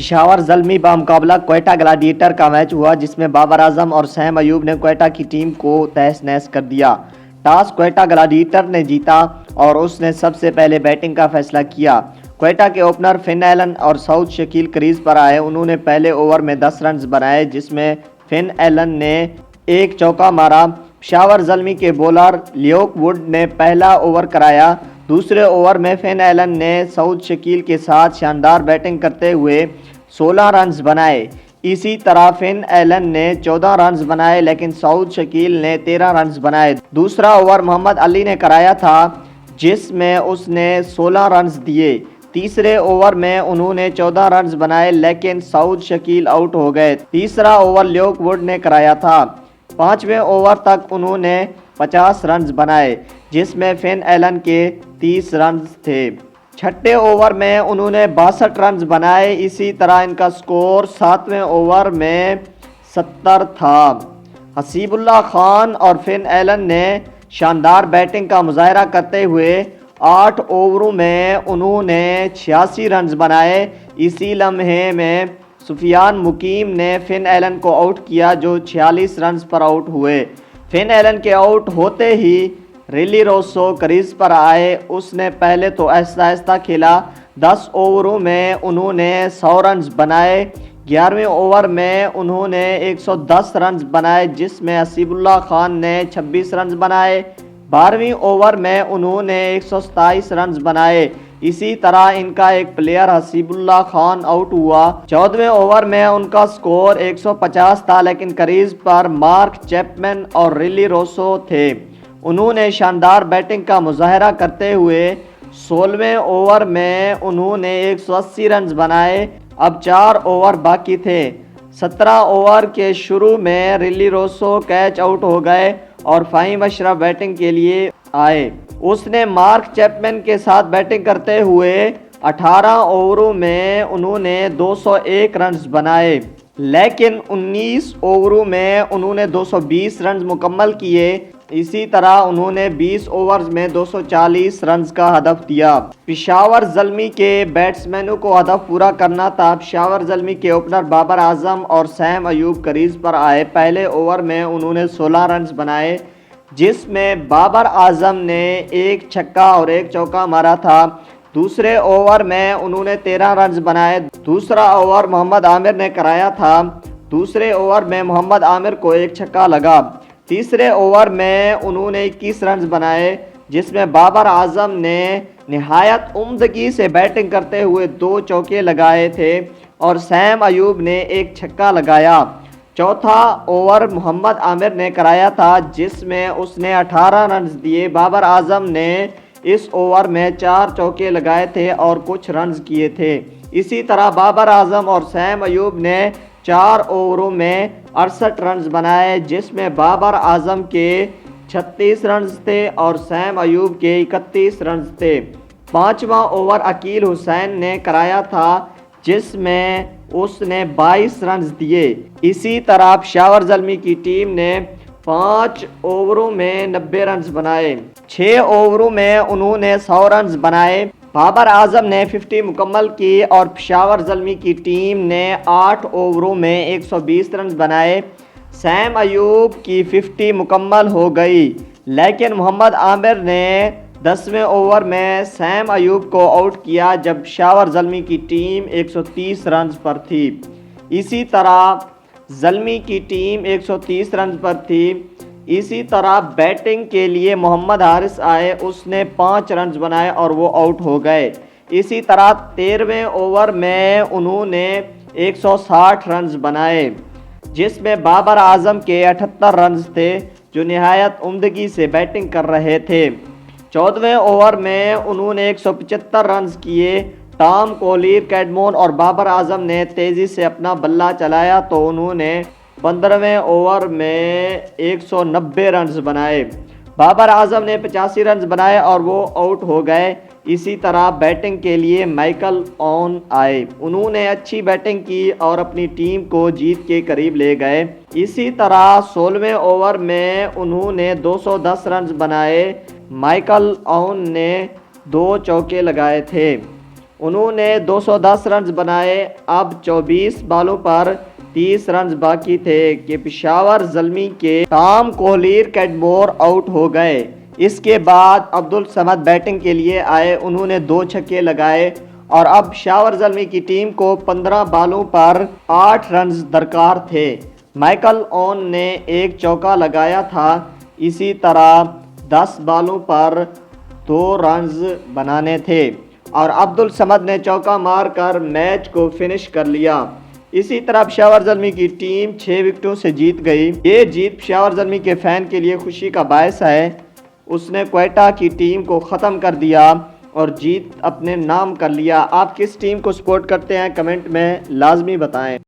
Peshawar Zalmi بمقابلہ Quetta gladiator کا match ہوا جس میں بابر اعظم اور سیم ایوب نے کوئٹہ کی ٹیم کو تہس نہس کر دیا۔ ٹاس کوئٹہ گلیڈیٹر نے جیتا اور اس نے سب سے پہلے بیٹنگ کا فیصلہ کیا۔ کوئٹہ کے اوپنر فن ایلن اور سعود شکیل کریز پر آئے۔ انہوں نے پہلے اوور میں 10 رنز بنائے جس میں فن ایلن نے ایک چوکا مارا۔ پشاور زلمی کے بولر لیوک ووڈ نے پہلا اوور کرایا۔ دوسرے اوور میں فن ایلن نے سعود شکیل کے ساتھ شاندار بیٹنگ کرتے ہوئے 16 رنز بنائے۔ اسی طرح فن ایلن نے 14 رنز بنائے لیکن سعود شکیل نے 13 رنز بنائے۔ دوسرا اوور محمد علی نے کرایا تھا جس میں اس نے 16 رنز دیے۔ تیسرے اوور میں انہوں نے 14 رنز بنائے لیکن سعود شکیل آؤٹ ہو گئے۔ تیسرا اوور لیوک ووڈ نے کرایا تھا۔ پانچویں اوور تک انہوں نے 50 رنز بنائے جس میں فن ایلن کے 30 رنز تھے۔ چھٹے اوور میں انہوں نے 62 رنز بنائے۔ اسی طرح ان کا سکور 7ویں اوور میں 70 تھا۔ حسیب اللہ خان اور فن ایلن نے شاندار بیٹنگ کا مظاہرہ کرتے ہوئے 8 اووروں میں انہوں نے 86 رنز بنائے۔ اسی لمحے میں سفیان مقیم نے فن ایلن کو آؤٹ کیا جو 46 رنز پر آؤٹ ہوئے۔ فن ایلن کے آؤٹ ہوتے ہی ریلی روسو کریز پر آئے۔ اس نے پہلے تو آہستہ آہستہ کھیلا۔ 10 اووروں میں انہوں نے 100 رنز بنائے۔ 11ویں اوور میں انہوں نے 110 رنز بنائے جس میں حسیب اللہ خان نے 26 رنز بنائے۔ 12ویں اوور میں انہوں نے 127 رنز بنائے۔ اسی طرح ان کا ایک پلیئر حسیب اللہ خان آؤٹ ہوا۔ 14ویں اوور میں ان کا سکور 150 تھا لیکن کریز پر مارک چیپمن اور ریلی روسو تھے۔ انہوں نے شاندار بیٹنگ کا مظاہرہ کرتے ہوئے 16ویں اوور میں انہوں نے 180 رنز بنائے۔ اب 4 اوور باقی تھے۔ 17 اوور کے شروع میں ریلی روسو کیچ آؤٹ ہو گئے اور فہیم اشرف بیٹنگ کے لیے آئے۔ اس نے مارک چیپمن کے ساتھ بیٹنگ کرتے ہوئے 18 اووروں میں انہوں نے 201 رنز بنائے لیکن 19 اووروں میں انہوں نے 220 رنز مکمل کیے۔ اسی طرح انہوں نے 20 اوورز میں 240 رنز کا ہدف دیا۔ پشاور زلمی کے بیٹسمینوں کو ہدف پورا کرنا تھا۔ پشاور زلمی کے اوپنر بابر اعظم اور سیم ایوب کریز پر آئے۔ پہلے اوور میں انہوں نے 16 رنز بنائے جس میں بابر اعظم نے ایک چھکا اور ایک چوکا مارا تھا۔ دوسرے اوور میں انہوں نے 13 رنز بنائے۔ دوسرا اوور محمد عامر نے کرایا تھا۔ دوسرے اوور میں محمد عامر کو ایک چھکا لگا۔ تیسرے اوور میں انہوں نے 21 رنز بنائے جس میں بابر اعظم نے نہایت عمدگی سے بیٹنگ کرتے ہوئے 2 چوکے لگائے تھے اور سیم ایوب نے ایک چھکا لگایا۔ چوتھا اوور محمد عامر نے کرایا تھا جس میں اس نے 18 رنز دیے۔ بابر اعظم نے اس اوور میں 4 چوکے لگائے تھے اور کچھ رنز کیے تھے۔ اسی طرح بابر اعظم اور سیم ایوب نے 4 اووروں میں 68 رنز بنائے جس میں بابر اعظم کے 36 رنز تھے اور سیم ایوب کے 31 رنز تھے۔ 5واں اوور عقیل حسین نے کرایا تھا جس میں اس نے 22 رنز دیے۔ اسی طرح پشاور زلمی کی ٹیم نے 5 اووروں میں 90 رنز بنائے۔ 6 اووروں میں انہوں نے 100 رنز بنائے۔ بابر اعظم نے 50 مکمل کی اور پشاور زلمی کی ٹیم نے 8 اووروں میں 120 رنز بنائے۔ سیم ایوب کی 50 مکمل ہو گئی لیکن محمد عامر نے 10ویں اوور میں سیم ایوب کو آؤٹ کیا جب پشاور زلمی کی ٹیم 130 رنز پر تھی۔ اسی طرح زلمی کی ٹیم 130 رنز پر تھی۔ اسی طرح بیٹنگ کے لیے محمد حارث آئے۔ اس نے 5 رنز بنائے اور وہ آؤٹ ہو گئے۔ اسی طرح 13ویں اوور میں انہوں نے 160 رنز بنائے جس میں بابر اعظم کے 78 رنز تھے جو نہایت عمدگی سے بیٹنگ کر رہے تھے۔ 14ویں اوور میں انہوں نے 175 رنز کیے۔ ٹام کولیر، کیڈمون اور بابر اعظم نے تیزی سے اپنا بلہ چلایا تو انہوں نے 15ویں اوور میں 190 رنز بنائے۔ بابر اعظم نے 85 رنز بنائے اور وہ آؤٹ ہو گئے۔ اسی طرح بیٹنگ کے لیے مائیکل اون آئے۔ انہوں نے اچھی بیٹنگ کی اور اپنی ٹیم کو جیت کے قریب لے گئے۔ اسی طرح 16ویں اوور میں انہوں نے 210 رنز بنائے۔ مائیکل اون نے 2 چوکے لگائے تھے۔ انہوں نے 210 رنز بنائے۔ اب 24 بالوں پر 30 رنز باقی تھے کہ پشاور زلمی کے ٹام کوہلیر کیٹمور آؤٹ ہو گئے۔ اس کے بعد عبدالصمد بیٹنگ کے لیے آئے، انہوں نے 2 چھکے لگائے اور اب پشاور زلمی کی ٹیم کو 15 بالوں پر 8 رنز درکار تھے۔ مائیکل اون نے 1 چوکا لگایا تھا، اسی طرح 10 بالوں پر 2 رنز بنانے تھے اور عبدالصمد نے چوکا مار کر میچ کو فنش کر لیا۔ اسی طرح پشاور زلمی کی ٹیم 6 وکٹوں سے جیت گئی۔ یہ جیت پشاور زلمی کے فین کے لیے خوشی کا باعث ہے۔ اس نے کوئٹہ کی ٹیم کو ختم کر دیا اور جیت اپنے نام کر لیا۔ آپ کس ٹیم کو سپورٹ کرتے ہیں کمنٹ میں لازمی بتائیں۔